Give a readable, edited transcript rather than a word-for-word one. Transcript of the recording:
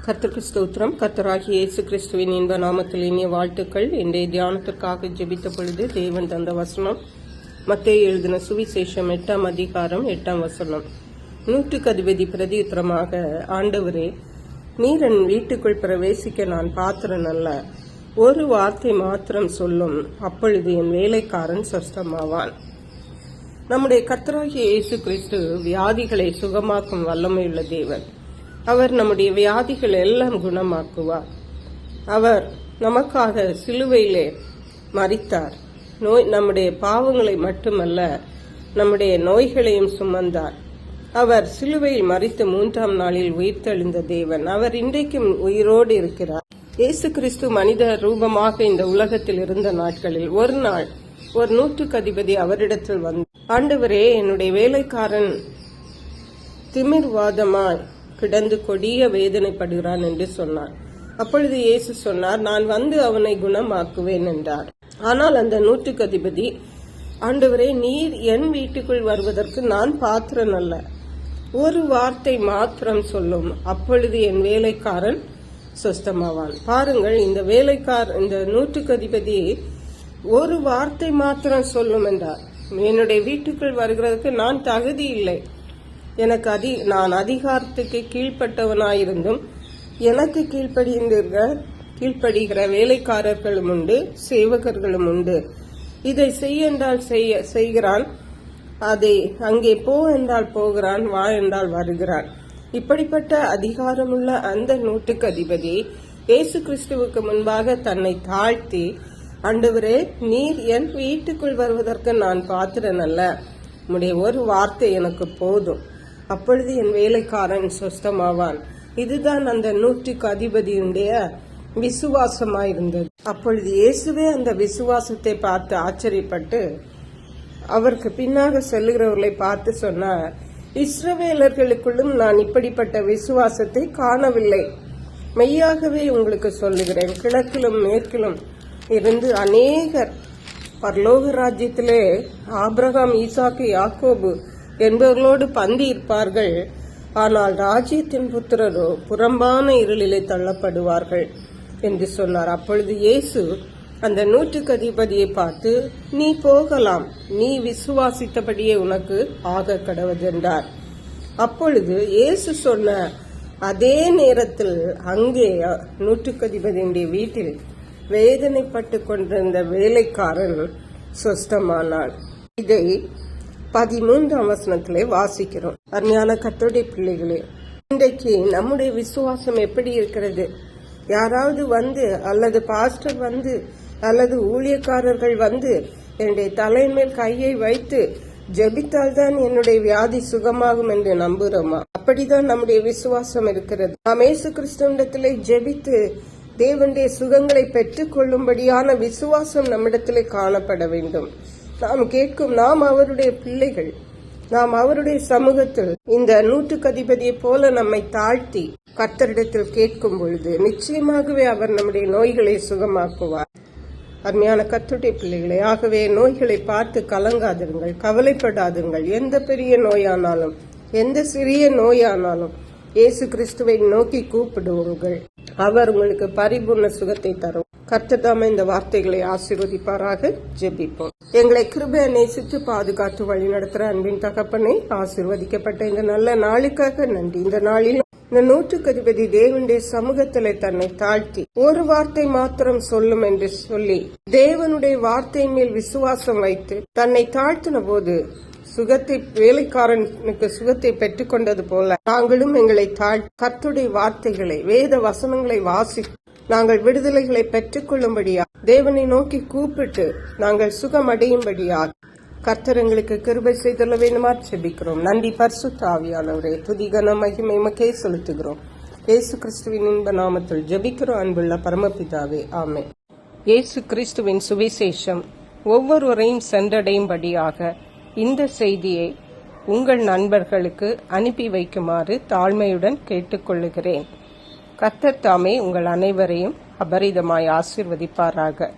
கர்த்தருக்கு ஸ்தோத்திரம். கர்த்தராகிய இயேசு கிறிஸ்துவின் இன்ப நாமத்தில் இனிய வாழ்த்துக்கள். இன்றைய தியானத்திற்காக ஜெபித்த பொழுது தேவன் தந்த வசனம் மத்தேயு எழுதின சுவிசேஷம் 8ஆம் அதிகாரம் 8ஆம் வசனம். 100க்கு அதிபதி பிரதியுத்தரமாக, ஆண்டவரே, நீர் என் வீட்டுக்குள் பிரவேசிக்க நான் பாத்திரன் அல்ல. ஒரு வார்த்தை மாத்திரம் சொல்லும், அப்பொழுது என் வேலைக்காரன் சொஸ்தமாவான். நம்முடைய கர்த்தராகிய இயேசு கிறிஸ்து வியாதிகளை சுகமாக்கும் வல்லமையுள்ள தேவன். அவர் நம்முடைய வியாதிகள் எல்லாம் குணமாக்குவார். அவர் நமக்காக சிலுவையிலே மரித்தார். நம்முடைய பாவங்களை மட்டுமல்ல, நம்முடைய நோய்களையும் சுமந்தார். அவர் சிலுவையில் மரித்து 3ஆம் நாளில் உயிர்த்தெழுந்த தேவன். அவர் இன்றைக்கும் உயிரோடு இருக்கிறார். இயேசு கிறிஸ்து மனித ரூபமாக இந்த உலகத்தில் இருந்த நாட்களில் ஒரு நாள் ஒரு 100க்கு அதிபதி அவரிடத்தில் வந்து, ஆண்டவரே, என்னுடைய வேலைக்காரன் திமிர்வாதமாய் கிடந்து கொடிய வேதனைப்படுகிறான் என்று சொன்னார். அப்பொழுது இயேசு சொன்னார், நான் வந்து அவனை குணமாக்குவேன் என்றார். ஆனால் அந்த 100க்கு அதிபதி, ஆண்டவரே, நீர் என் வீட்டுக்குள் வருவதற்கு நான் பாத்திரன் அல்ல. ஒரு வார்த்தை மாத்திரம் சொல்லும், அப்பொழுது என் வேலைக்காரன் சொஸ்தமாவான். பாருங்கள், இந்த 100க்கு அதிபதி ஒரு வார்த்தை மாத்திரம் சொல்லும் என்றார். என்னுடைய வீட்டுக்குள் வருகிறதுக்கு நான் தகுதி இல்லை. நான் அதிகாரத்துக்கு கீழ்பட்டவனாயிருந்தும் எனக்கு கீழ்ப்படுகிற வேலைக்காரர்களும் உண்டு, சேவகர்களும் உண்டு. இதை செய் என்றால் செய்கிறான், அதை அங்கே போ என்றால் போகிறான், வா என்றால் வருகிறான். இப்படிப்பட்ட அதிகாரமுள்ள அந்த 100க்கு அதிபதி இயேசு கிறிஸ்துவுக்கு முன்பாக தன்னை தாழ்த்தி, ஆண்டவரே, நீர் என் வீட்டுக்குள் வருவதற்கு நான் பாத்திரன் அல்ல. உம்முடைய ஒரு வார்த்தை எனக்கு போதும், அப்பொழுது என் வேலைக்காரன் சொஸ்தமாவான். இதுதான் அந்த 100க்கு அதிபதியுடைய விசுவாசமாயிருந்தது. அப்பொழுது இயேசுவே அந்த விசுவாசத்தை பார்த்து ஆச்சரியப்பட்டு அவருக்கு பின்னாக செல்லுகிறவர்களை பார்த்து சொன்னார், இஸ்ரவேலர்களுக்குள்ளும் நான் இப்படிப்பட்ட விசுவாசத்தை காணவில்லை. மெய்யாகவே உங்களுக்கு சொல்லுகிறேன், கிழக்கிலும் மேற்கிலும் இருந்து அநேகர் பரலோக ராஜ்யத்திலே ஆபிரகாம், ஈசாக்கு, யாக்கோபு என்பவர்களோடு பந்தி இருப்பார்கள். ஆனால் ராஜ்யத்தின் புத்திரரோ புறம்பான இருளிலே தள்ளப்படுவார்கள் என்று சொன்னார். அப்பொழுது இயேசு அந்த 100க்கு அதிபதியை பார்த்து, நீ போகலாம், நீ விசுவாசித்தபடியே உனக்கு ஆக கடவுதென்றார். அப்பொழுது இயேசு சொன்ன அதே நேரத்தில் அங்கே 100க்கு அதிபதியுடைய வீட்டில் வேதனைப்பட்டு கொண்டிருந்த வேலைக்காரன் சொஸ்தமானான். இதை 13ஆம் வசனத்திலே வாசிக்கிறோம். அருமையான கர்த்தருடைய பிள்ளைகளே, இன்றைக்கு நம்முடைய விசுவாசம் எப்படி இருக்கிறது? யாராவது வந்து, அல்லது பாஸ்டர் வந்து, அல்லது ஊழியக்காரர்கள் வந்து என்னுடைய தலையின் மேல் கையை வைத்து ஜெபித்தால்தான் என்னுடைய வியாதி சுகமாகும் என்று நம்புகிறோமா? அப்படிதான் நம்முடைய விசுவாசம் இருக்கிறது. நாம் இயேசு கிறிஸ்துவிடத்திலே ஜெபித்து தேவனுடைய சுகங்களை பெற்றுக் கொள்ளும்படியான விசுவாசம் நம்மிடத்திலே காணப்பட வேண்டும். நாம் அவருடைய பிள்ளைகள். நாம் அவருடைய சமூகத்தில் இந்த 100க்கு அதிபதியை போல நம்மை தாழ்த்தி கர்த்தரிடத்தில் கேட்கும் பொழுது நிச்சயமாகவே அவர் நம்முடைய நோய்களை சுகமாக்குவார். அருமையான கர்த்தருடைய பிள்ளைகளே, ஆகவே நோய்களை பார்த்து கலங்காதிருங்கள், கவலைப்படாதுங்கள். எந்த பெரிய நோயானாலும், எந்த சிறிய நோயானாலும் இயேசு கிறிஸ்துவை நோக்கி கூப்பிடுவோங்கள், அவர் உங்களுக்கு பரிபூர்ண சுகத்தை தரும். கர்த்தர் தாமே இந்த வார்த்தைகளை ஆசீர்வதிப்பாராக. ஜெபிப்போம். எங்களை கிருபையை நேசித்து பாதுகாத்து வழி நடத்துற அன்பின் தகப்பனை, ஆசீர்வதிக்கப்பட்ட இந்த நல்ல நாளுக்காக நன்றி. இந்த நாளில் இந்த 100க்கு அதிபதி தேவனுடைய சமூகத்திலே தன்னை தாழ்த்தி ஒரு வார்த்தை மாத்திரம் சொல்லும் என்று சொல்லி தேவனுடைய வார்த்தையின் மேல் விசுவாசம் வைத்து தன்னை தாழ்த்தின போது வேலைக்காரனுக்கு சுகத்தை பெற்றுக் கொண்டது போல நாங்களும் எங்களை கர்த்தருடைய வார்த்தைகளை, வேத வசனங்களை நாங்கள் விடுதலைகளை பெற்றுக் கொள்ளும்படியா, தேவனை நோக்கி கூப்பிட்டு நாங்கள் சுகம் அடையும்படியா கர்த்தர் எங்களுக்கு கிருபை செய்துள்ள வேண்டுமா ஜெபிக்கிறோம். நன்றி பரிசுத்த ஆவியானவரே, துதி கன மகிமை உமக்கே செலுத்துகிறோம். இயேசு கிறிஸ்துவின் இன்ப நாமத்தில் ஜெபிக்கிறோம் அன்புள்ள பரமபிதாவே, ஆமென். இயேசு கிறிஸ்துவின் சுவிசேஷம் ஒவ்வொருவரையும் சென்றடையும்படியாக இந்த செய்தியை உங்கள் நண்பர்களுக்கு அனுப்பி வைக்குமாறு தாழ்மையுடன் கேட்டுக்கொள்ளுகிறேன். கர்த்தர் தாமே உங்கள் அனைவரையும் அபரிதமாய் ஆசீர்வதிப்பாராக.